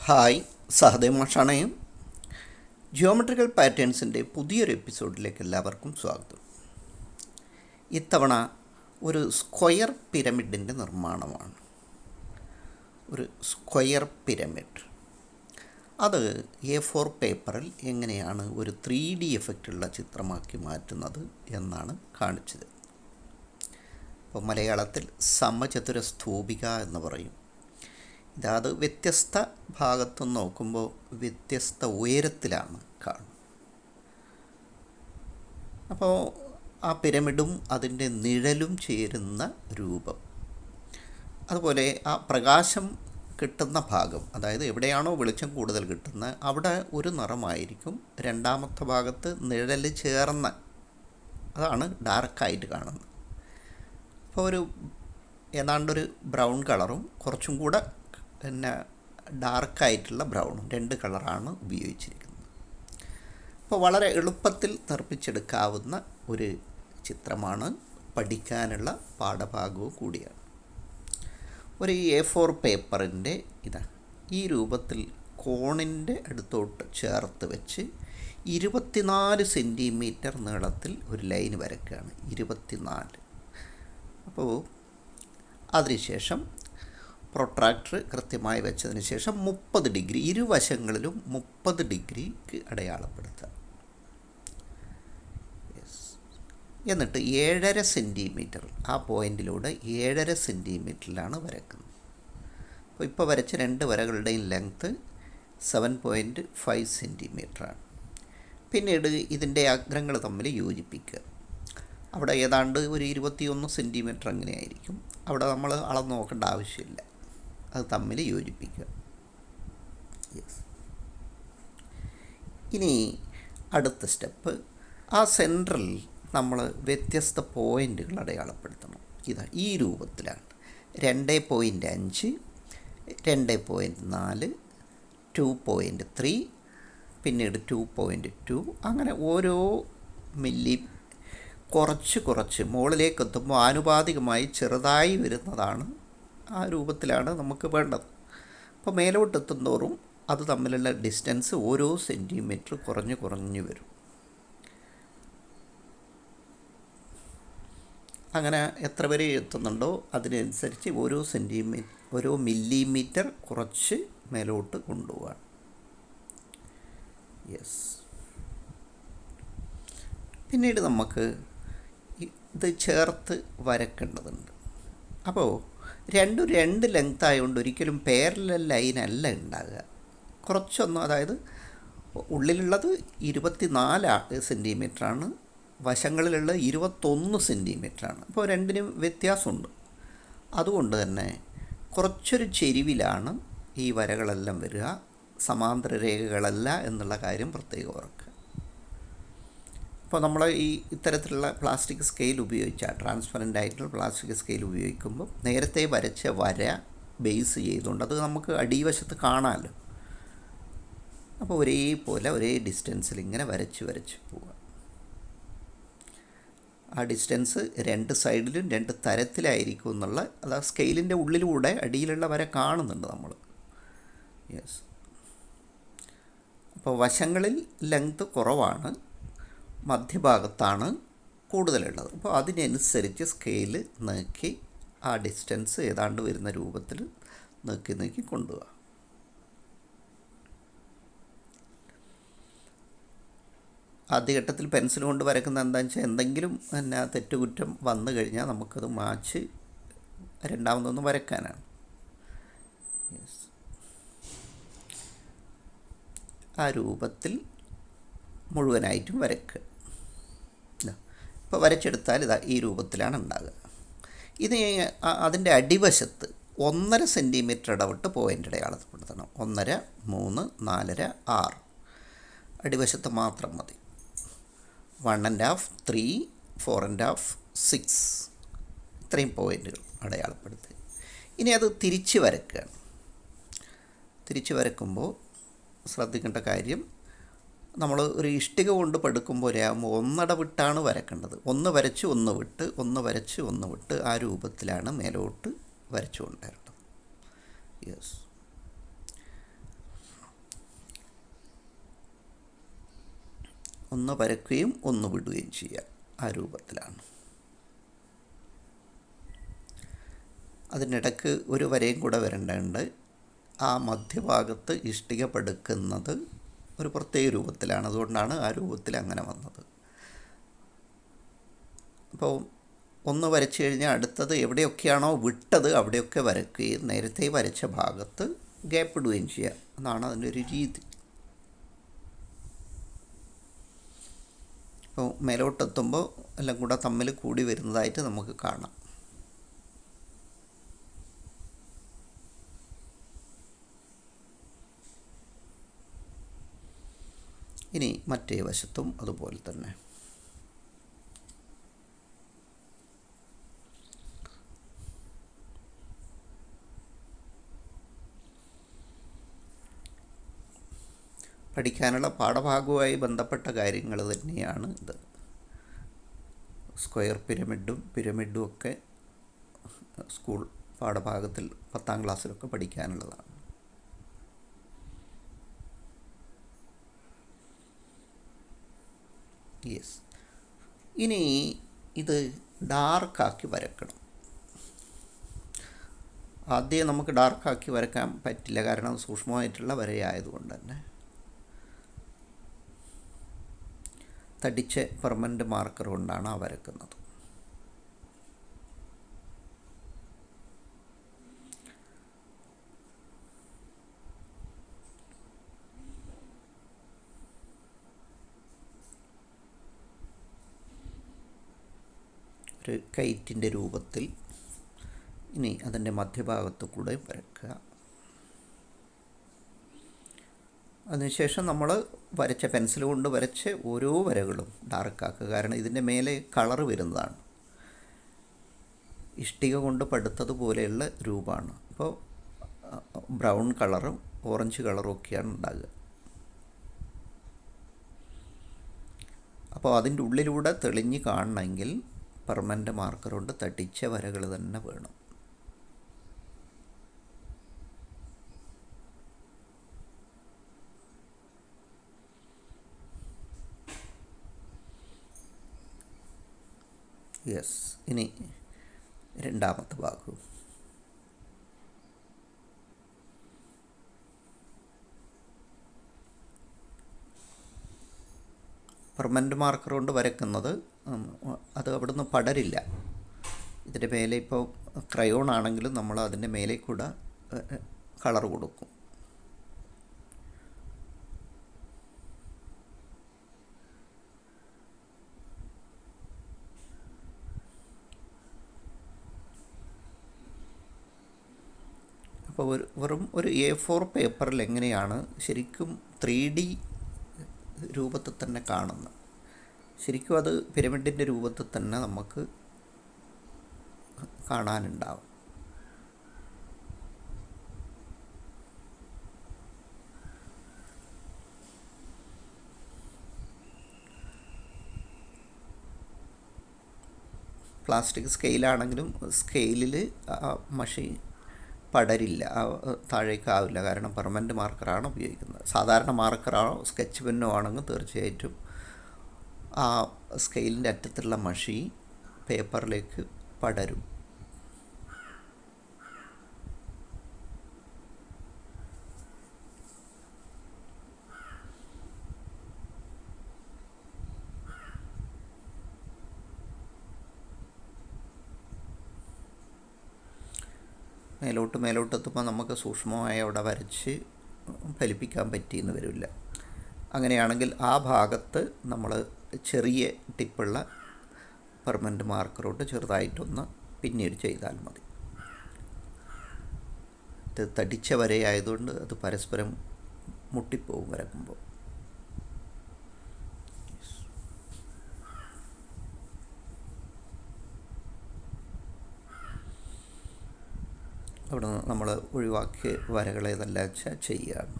Hi, Sahadev മാഷാണ്. Geometrical പാറ്റേൺസിൻ്റെ പുതിയൊരു എപ്പിസോഡിലേക്ക് എല്ലാവർക്കും സ്വാഗതം. ഇത്തവണ ഒരു സ്ക്വയർ പിരമിഡിൻ്റെ നിർമ്മാണമാണ്. ഒരു സ്ക്വയർ പിരമിഡ്, അത് A4 പേപ്പറിൽ എങ്ങനെയാണ് ഒരു 3D എഫക്റ്റുള്ള ചിത്രമാക്കി മാറ്റുന്നത് എന്നാണ് കാണിച്ചത്. ഇപ്പോൾ മലയാളത്തിൽ സമചതുര സ്തൂപിക എന്ന് പറയും. ഇതാത് വ്യത്യസ്ത ഭാഗത്തു നോക്കുമ്പോൾ വ്യത്യസ്ത ഉയരത്തിലാണ് കാണുന്നത്. അപ്പോൾ ആ പിരമിഡും അതിൻ്റെ നിഴലും ചേരുന്ന രൂപം, അതുപോലെ ആ പ്രകാശം കിട്ടുന്ന ഭാഗം, അതായത് എവിടെയാണോ വെളിച്ചം കൂടുതൽ കിട്ടുന്നത് അവിടെ ഒരു നിറമായിരിക്കും, രണ്ടാമത്തെ ഭാഗത്ത് നിഴൽ ചേർന്ന അതാണ് ഡാർക്കായിട്ട് കാണുന്നത്. അപ്പോൾ ഏതാണ്ടൊരു ബ്രൗൺ കളറും കുറച്ചും കൂടെ ഡാർക്കായിട്ടുള്ള ബ്രൗണും, രണ്ട് കളറാണ് ഉപയോഗിച്ചിരിക്കുന്നത്. അപ്പോൾ വളരെ എളുപ്പത്തിൽ നിർമ്മിച്ചെടുക്കാവുന്ന ഒരു ചിത്രമാണ്, പഠിക്കാനുള്ള പാഠഭാഗവും കൂടിയാണ്. ഒരു A4 പേപ്പറിൻ്റെ ഈ രൂപത്തിൽ കോണിൻ്റെ അടുത്തോട്ട് ചേർത്ത് വെച്ച് 24 സെൻറ്റിമീറ്റർ നീളത്തിൽ ഒരു ലൈൻ വരയ്ക്കുകയാണ്. 24. അപ്പോൾ അതിനുശേഷം പ്രൊട്രാക്ടർ കൃത്യമായി വെച്ചതിന് ശേഷം 30 ഡിഗ്രി, ഇരുവശങ്ങളിലും 30 ഡിഗ്രിക്ക് അടയാളപ്പെടുത്തുക. എന്നിട്ട് 7.5 സെൻറ്റിമീറ്റർ, ആ പോയിൻറ്റിലൂടെ 7.5 സെൻറ്റിമീറ്ററിലാണ് വരയ്ക്കുന്നത്. അപ്പോൾ ഇപ്പോൾ വരച്ച രണ്ട് വരകളുടെയും ലെങ്ത്ത് 7.5 സെൻറ്റിമീറ്ററാണ്. പിന്നീട് ഇതിൻ്റെ അഗ്രങ്ങൾ തമ്മിൽ യോജിപ്പിക്കുക. അവിടെ ഏതാണ്ട് ഒരു 21 സെൻറ്റിമീറ്റർ അങ്ങനെയായിരിക്കും. അവിടെ നമ്മൾ അളന്ന് നോക്കേണ്ട ആവശ്യമില്ല, അത് തമ്മിൽ യോജിപ്പിക്കുക. ഇനി അടുത്ത സ്റ്റെപ്പ്, ആ സെൻട്രൽ നമ്മൾ വ്യത്യസ്ത പോയിൻ്റുകൾ അടയാളപ്പെടുത്തണം. ഈ രൂപത്തിലാണ് 2.5, 2.4, 2.3, പിന്നീട് 2.2, അങ്ങനെ ഓരോ മില്ലി കുറച്ച് മുകളിലേക്ക് എത്തുമ്പോൾ ആനുപാതികമായി ചെറുതായി വരുന്നതാണ്. ആ രൂപത്തിലാണ് നമുക്ക് വേണ്ടത്. അപ്പോൾ മേലോട്ടെത്തുന്തോറും അത് തമ്മിലുള്ള ഡിസ്റ്റൻസ് ഓരോ സെൻറ്റിമീറ്റർ കുറഞ്ഞു വരും. അങ്ങനെ എത്ര വരെ എത്തുന്നുണ്ടോ അതിനനുസരിച്ച് ഓരോ മില്ലിമീറ്റർ കുറച്ച് മേലോട്ട് കൊണ്ടുപോകാം. പിന്നീട് നമുക്ക് ഇത് ചേർത്ത് വരക്കേണ്ടതുണ്ട്. അപ്പോൾ രണ്ട് ലെങ്ത് ആയതുകൊണ്ട് ഒരിക്കലും പാരലൽ ലൈനല്ല ഉണ്ടാകുക. കുറച്ചൊന്നും, അതായത് ഉള്ളിലുള്ളത് 24 സെൻറ്റിമീറ്ററാണ്, വശങ്ങളിലുള്ളത് 21 സെൻറ്റിമീറ്ററാണ്. അപ്പോൾ രണ്ടിനും വ്യത്യാസമുണ്ട്. അതുകൊണ്ട് തന്നെ കുറച്ചൊരു ചെരിവിലാണ് ഈ വരകളെല്ലാം വരിക, സമാന്തര രേഖകളല്ല എന്നുള്ള കാര്യം പ്രത്യേകം ഓർക്കുക. അപ്പോൾ നമ്മൾ ഇത്തരത്തിലുള്ള പ്ലാസ്റ്റിക് സ്കെയിൽ ഉപയോഗിച്ചാൽ, ട്രാൻസ്പെറൻ്റ് ആയിട്ടുള്ള പ്ലാസ്റ്റിക് സ്കെയിൽ ഉപയോഗിക്കുമ്പോൾ നേരത്തെ വരച്ച വര ബേസ് ചെയ്തുകൊണ്ട് അത് നമുക്ക് അടിവശത്ത് കാണാമല്ലോ. അപ്പോൾ ഒരേപോലെ ഒരേ ഡിസ്റ്റൻസിൽ ഇങ്ങനെ വരച്ച് പോവുക. ആ ഡിസ്റ്റൻസ് രണ്ട് സൈഡിലും രണ്ട് തരത്തിലായിരിക്കും എന്നുള്ള, അത് ആ സ്കെയിലിൻ്റെ ഉള്ളിലൂടെ അടിയിലുള്ള വര കാണുന്നുണ്ട് നമ്മൾ. അപ്പോൾ വശങ്ങളിൽ ലെങ്ത് കുറവാണ്, മധ്യഭാഗത്താണ് കൂടുതലുള്ളത്. അപ്പോൾ അതിനനുസരിച്ച് സ്കെയിൽ നീക്കി ആ ഡിസ്റ്റൻസ് ഏതാണ്ട് വരുന്ന രൂപത്തിൽ നീക്കി കൊണ്ടുപോകുക. ആദ്യഘട്ടത്തിൽ പെൻസിൽ കൊണ്ട് വരയ്ക്കുന്നത് എന്താണെന്ന് വെച്ചാൽ എന്തെങ്കിലും തെറ്റുകുറ്റം വന്നു കഴിഞ്ഞാൽ നമുക്കത് മാച്ച് രണ്ടാമതൊന്ന് വരയ്ക്കാനാണ്. ആ രൂപത്തിൽ മുഴുവനായിട്ടും വരയ്ക്കുക. ഇപ്പോൾ വരച്ചെടുത്താൽ ഈ രൂപത്തിലാണ് ഉണ്ടാകുക. ഇത് അതിൻ്റെ അടിവശത്ത് 1.5 സെൻറ്റിമീറ്റർ ഇടവിട്ട് പോയിൻ്റ് അടയാളപ്പെടുത്തണം. 1.5, 3, 4.5, 6 അടിവശത്ത് മാത്രം മതി. 1.5, 3, 4.5, 6 ഇത്രയും പോയിൻ്റുകൾ അടയാളപ്പെടുത്തുക. ഇനി അത് തിരിച്ച് വരയ്ക്കുകയാണ്. തിരിച്ച് വരയ്ക്കുമ്പോൾ ശ്രദ്ധിക്കേണ്ട കാര്യം, നമ്മൾ ഒരു ഇഷ്ടിക കൊണ്ട് പടുക്കുമ്പോൾ ഒന്നിടവിട്ടാണ് വരക്കേണ്ടത്. ഒന്ന് വരച്ച് ഒന്ന് വിട്ട്, ഒന്ന് വരച്ച് ഒന്ന് വിട്ട്, ആ രൂപത്തിലാണ് മേലോട്ട് വരച്ചു കൊണ്ടുവരേണ്ടത്. യെസ്. ഒന്ന് വരയ്ക്കുകയും ഒന്ന് വിടുകയും ചെയ്യുക. ആ രൂപത്തിലാണ്. അതിനിടയ്ക്ക് ഒരു വരയും കൂടെ വരേണ്ടതുണ്ട്. ആ മധ്യഭാഗത്ത് ഇഷ്ടിക പടുക്കുന്നത് ഒരു പ്രത്യേക രൂപത്തിലാണ്. അതുകൊണ്ടാണ് ആ രൂപത്തിൽ അങ്ങനെ വന്നത്. അപ്പോൾ ഒന്ന് വരച്ചു കഴിഞ്ഞാൽ അടുത്തത് എവിടെയൊക്കെയാണോ വിട്ടത് അവിടെയൊക്കെ വരയ്ക്കുകയും നേരത്തെ വരച്ച ഭാഗത്ത് ഗ്യാപ്പ് ഇടുകയും ചെയ്യുക. എന്നാണ് അതിൻ്റെ ഒരു രീതി. അപ്പോൾ മേലോട്ടെത്തുമ്പോൾ എല്ലാം കൂടെ തമ്മിൽ കൂടി വരുന്നതായിട്ട് നമുക്ക് കാണാം. ഇനി മറ്റേ വശത്തും അതുപോലെ തന്നെ. പഠിക്കാനുള്ള പാഠഭാഗവുമായി ബന്ധപ്പെട്ട കാര്യങ്ങൾ തന്നെയാണ് ഇത്. സ്ക്വയർ പിരമിഡും ഒക്കെ സ്കൂൾ പാഠഭാഗത്തിൽ 10ാം ക്ലാസ്സിലൊക്കെ പഠിക്കാനുള്ളതാണ്. യെസ്. ഇനി ഇത് ഡാർക്കാക്കി വരക്കണം. ആദ്യം നമുക്ക് ഡാർക്കാക്കി വരക്കാൻ പറ്റില്ല, കാരണം സൂക്ഷ്മമായിട്ടുള്ള വരയായതുകൊണ്ട് തന്നെ. തടിച്ച പെർമനൻ്റ് മാർക്കർ കൊണ്ടാണ് ആ വരക്കുന്നത്. ഒരു കൈറ്റിൻ്റെ രൂപത്തിൽ. ഇനി അതിൻ്റെ മധ്യഭാഗത്ത് കൂടെ വരയ്ക്കുക. അതിനുശേഷം നമ്മൾ വരച്ച പെൻസിൽ കൊണ്ട് വരച്ച് ഓരോ വരകളും ഡാർക്കാക്കുക. കാരണം ഇതിൻ്റെ മേലെ കളർ വരുന്നതാണ്. ഇഷ്ടിക കൊണ്ട് പടുത്തതുപോലെയുള്ള രൂപമാണ്. അപ്പോൾ ബ്രൗൺ കളറും ഓറഞ്ച് കളറും ഒക്കെയാണ് ഉണ്ടാകുക. അപ്പോൾ അതിൻ്റെ ഉള്ളിലൂടെ തെളിഞ്ഞ് കാണണമെങ്കിൽ പെർമനൻ്റ് മാർക്കർ കൊണ്ട് തടിച്ച വരകൾ തന്നെ വേണം. യെസ്. ഇനി രണ്ടാമത്തെ ഭാഗം. പെർമനൻ്റ് മാർക്കർ കൊണ്ട് വരയ്ക്കുന്നത് അത് അവിടുന്ന് പടരില്ല. ഇതിൻ്റെ മേലെ ഇപ്പോൾ ക്രയോൺ ആണെങ്കിലും നമ്മൾ അതിൻ്റെ മേലെ കൂടെ കളർ കൊടുക്കും. അപ്പോൾ വെറും ഒരു A4 പേപ്പറിൽ എങ്ങനെയാണ് ശരിക്കും 3D രൂപത്തിൽ തന്നെ കാണുന്നത്. ശരിക്കും അത് പിരമിഡിൻ്റെ രൂപത്തിൽ തന്നെ നമുക്ക് കാണാനുണ്ടാവും. പ്ലാസ്റ്റിക് സ്കെയിലാണെങ്കിലും സ്കെയിലിൽ മഷി പടരില്ല, താഴേക്കാവില്ല. കാരണം പെർമനൻ്റ് മാർക്കറാണ് ഉപയോഗിക്കുന്നത്. സാധാരണ മാർക്കറാണോ സ്കെച്ച് പെന്നോ ആണെങ്കിൽ തീർച്ചയായിട്ടും ആ സ്കെയിലിൻ്റെ അറ്റത്തുള്ള മഷി പേപ്പറിലേക്ക് പടരും. മേലോട്ടെത്തുമ്പോൾ നമുക്ക് സൂക്ഷ്മമായി അവിടെ വരച്ച് ഫലിപ്പിക്കാൻ പറ്റിയെന്ന് വരില്ല. അങ്ങനെയാണെങ്കിൽ ആ ഭാഗത്ത് നമ്മൾ ചെറിയ ടിപ്പുള്ള പെർമനൻ്റ് മാർക്കറോട്ട് ചെറുതായിട്ടൊന്ന് പിന്നീട് ചെയ്താൽ മതി. ഇത് തടിച്ച വരയായതുകൊണ്ട് അത് പരസ്പരം മുട്ടിപ്പോവും വരക്കുമ്പോൾ. അവിടെ നമ്മൾ ഒഴിവാക്കിയ വരകളേതെല്ലാം വെച്ചാൽ ചെയ്യുകയാണ്.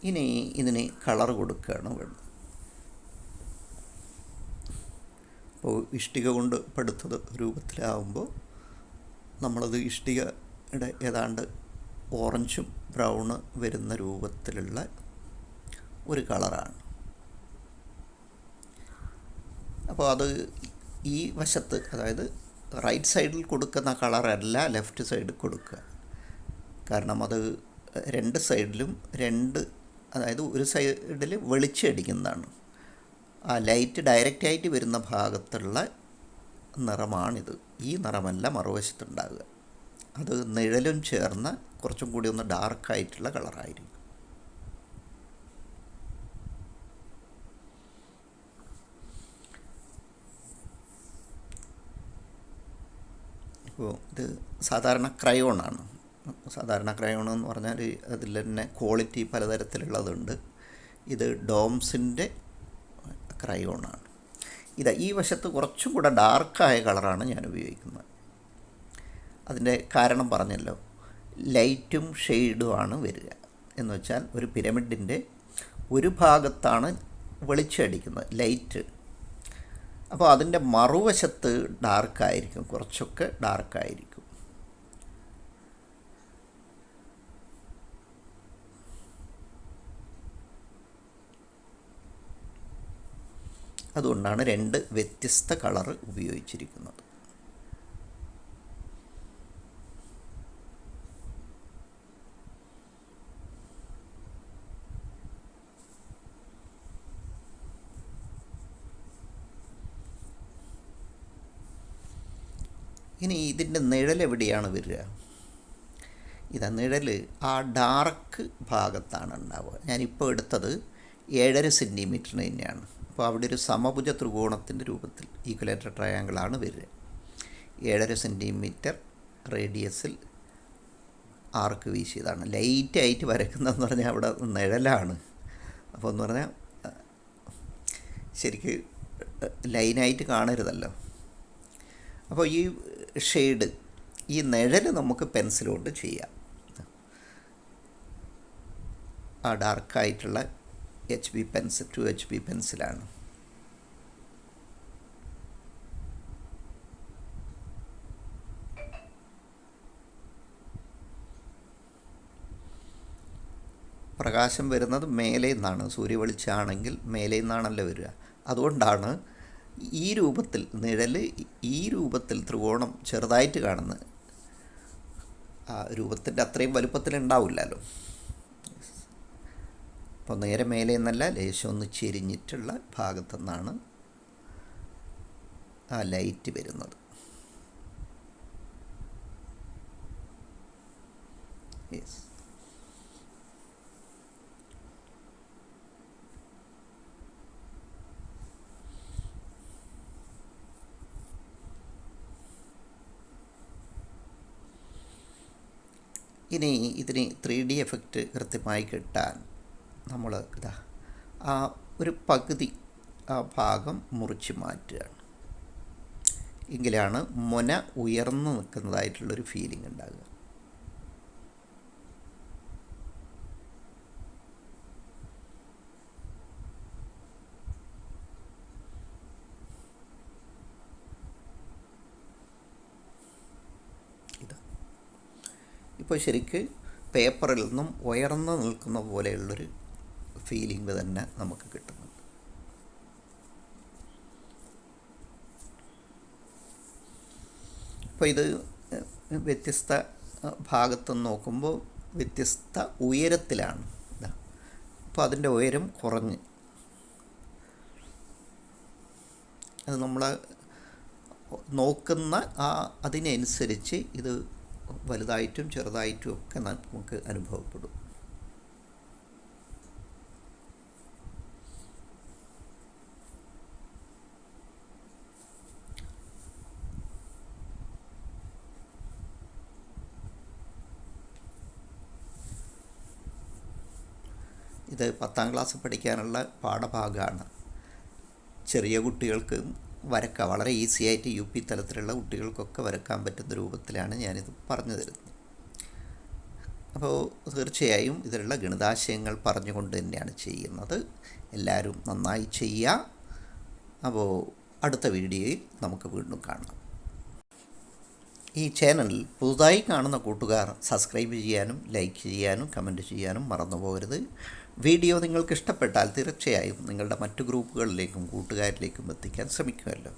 ഇനി ഇതിന് കളർ കൊടുക്കുകയാണ് വേണ്ടത്. അപ്പോൾ ഇഷ്ടിക കൊണ്ട് പടുത്തത് രൂപത്തിലാവുമ്പോൾ നമ്മളത് ഇഷ്ടികയുടെ ഏതാണ്ട് ഓറഞ്ചും ബ്രൗണ് വരുന്ന രൂപത്തിലുള്ള ഒരു കളറാണ്. അപ്പോൾ അത് ഈ വശത്ത്, അതായത് റൈറ്റ് സൈഡിൽ കൊടുക്കുന്ന കളറല്ല ലെഫ്റ്റ് സൈഡിൽ കൊടുക്കുക. കാരണം അത് രണ്ട് സൈഡിലും അതായത് ഒരു സൈഡിൽ വെളിച്ചടിക്കുന്നതാണ്. ആ ലൈറ്റ് ഡയറക്റ്റായിട്ട് വരുന്ന ഭാഗത്തുള്ള നിറമാണിത്. ഈ നിറമല്ല മറുവശത്തുണ്ടാകുക. അത് നിഴലും ചേർന്ന കുറച്ചും കൂടി ഒന്ന് ഡാർക്കായിട്ടുള്ള കളറായിരിക്കും. ഇപ്പോൾ ഇത് സാധാരണ ക്രയോണാണ്. സാധാരണ ക്രയോൺ എന്ന് പറഞ്ഞാൽ അതിൽ തന്നെ ക്വാളിറ്റി പലതരത്തിലുള്ളതുണ്ട്. ഇത് ഡോംസിൻ്റെ ക്രയോണാണ്. ഈ വശത്ത് കുറച്ചും കൂടെ ഡാർക്കായ കളറാണ് ഞാൻ ഉപയോഗിക്കുന്നത്. അതിൻ്റെ കാരണം പറഞ്ഞല്ലോ, ലൈറ്റും ഷെയ്ഡുമാണ് വരിക. എന്ന് വെച്ചാൽ ഒരു പിരമിഡിൻ്റെ ഒരു ഭാഗത്താണ് വെളിച്ചടിക്കുന്നത്, ലൈറ്റ്. അപ്പോൾ അതിൻ്റെ മറുവശത്ത് ഡാർക്കായിരിക്കും, കുറച്ചൊക്കെ ഡാർക്കായിരിക്കും. അതുകൊണ്ടാണ് രണ്ട് വ്യത്യസ്ത കളർ ഉപയോഗിച്ചിരിക്കുന്നത്. ഇനി ഇതിൻ്റെ നിഴൽ എവിടെയാണ് വരിക? നിഴൽ ആ ഡാർക്ക് ഭാഗത്താണ് ഉണ്ടാവുക. ഞാനിപ്പോൾ എടുത്തത് 7.5 സെൻറ്റിമീറ്ററിന് തന്നെയാണ്. അപ്പോൾ അവിടെ ഒരു സമഭുജ ത്രികോണത്തിൻ്റെ രൂപത്തിൽ ഈക്വലേറ്റർ ട്രയാങ്കിളാണ് വരിക. 7.5 സെൻറ്റിമീറ്റർ റേഡിയസിൽ ആർക്ക് വീശിയതാണ്. ലൈറ്റായിട്ട് വരയ്ക്കുന്നതെന്ന് പറഞ്ഞാൽ അവിടെ നിഴലാണ്. അപ്പോൾ എന്ന് പറഞ്ഞാൽ ശരിക്ക് ലൈനായിട്ട് കാണരുതല്ലോ. അപ്പോൾ ഈ ഷെയ്ഡ്, ഈ നിഴൽ നമുക്ക് പെൻസിൽ കൊണ്ട് ചെയ്യാം. ആ ഡാർക്കായിട്ടുള്ള HB പെൻസിൽ, 2HB പെൻസിലാണ്. പ്രകാശം വരുന്നത് മേലെ നിന്നാണ്. സൂര്യവെളിച്ചമാണെങ്കിൽ മേലെ നിന്നാണല്ലോ വരിക. അതുകൊണ്ടാണ് ഈ രൂപത്തിൽ നിഴൽ, ഈ രൂപത്തിൽ ത്രികോണം ചെറുതായിട്ട് കാണുന്നത്. ആ രൂപത്തിൻ്റെ അത്രയും വലുപ്പത്തിലുണ്ടാവില്ലല്ലോ. അപ്പോൾ നേരെ മേലെ നിന്നല്ല, ലേശം ഒന്ന് ചെരിഞ്ഞിട്ടുള്ള ഭാഗത്തു നിന്നാണ് ആ ലൈറ്റ് വരുന്നത്. യെസ്. ഇനി ഇതിന് 3D എഫക്റ്റ് കൃത്യമായി കിട്ടാൻ നമ്മൾ ആ ഒരു പകുതി ആ ഭാഗം മുറിച്ച് മാറ്റുകയാണ്. എങ്കിലാണ് മുന ഉയർന്നു നിൽക്കുന്നതായിട്ടുള്ളൊരു ഫീലിംഗ് ഉണ്ടാകുക. ഇപ്പോൾ ശരിക്ക് പേപ്പറിൽ നിന്നും ഉയർന്നു നിൽക്കുന്ന പോലെയുള്ളൊരു ഫീലിംഗ് തന്നെ നമുക്ക് കിട്ടുന്നുണ്ട്. അപ്പോൾ ഇത് വ്യത്യസ്ത ഭാഗത്തുനിന്ന് നോക്കുമ്പോൾ വ്യത്യസ്ത ഉയരത്തിലാണ്. അപ്പോൾ അതിൻ്റെ ഉയരം കുറഞ്ഞ്, അത് നമ്മൾ നോക്കുന്ന അതിനനുസരിച്ച് ഇത് വലുതായിട്ടും ചെറുതായിട്ടും ഒക്കെ നമുക്ക് അനുഭവപ്പെടും. ഇത് 10ാം ക്ലാസ് പഠിക്കാനുള്ള പാഠഭാഗമാണ്. ചെറിയ കുട്ടികൾക്ക് വരയ്ക്കാം, വളരെ ഈസി ആയിട്ട് UP തലത്തിലുള്ള കുട്ടികൾക്കൊക്കെ വരയ്ക്കാൻ പറ്റുന്ന രൂപത്തിലാണ് ഞാനിത് പറഞ്ഞു തരുന്നത്. അപ്പോൾ തീർച്ചയായും ഇതിലുള്ള ഗണിതാശയങ്ങൾ പറഞ്ഞുകൊണ്ട് തന്നെയാണ് ചെയ്യുന്നത്. എല്ലാവരും നന്നായി ചെയ്യുക. അപ്പോൾ അടുത്ത വീഡിയോയിൽ നമുക്ക് വീണ്ടും കാണാം. ഈ ചാനൽ പുതുതായി കാണുന്ന കൂട്ടുകാർ സബ്സ്ക്രൈബ് ചെയ്യാനും ലൈക്ക് ചെയ്യാനും കമൻറ്റ് ചെയ്യാനും മറന്നു പോകരുത്. വീഡിയോ നിങ്ങൾക്ക് ഇഷ്ടപ്പെട്ടാൽ തീർച്ചയായും നിങ്ങളുടെ മറ്റു ഗ്രൂപ്പുകളിലേക്കും കൂട്ടുകാരിലേക്കും എത്തിക്കാൻ ശ്രമിക്കുമല്ലോ.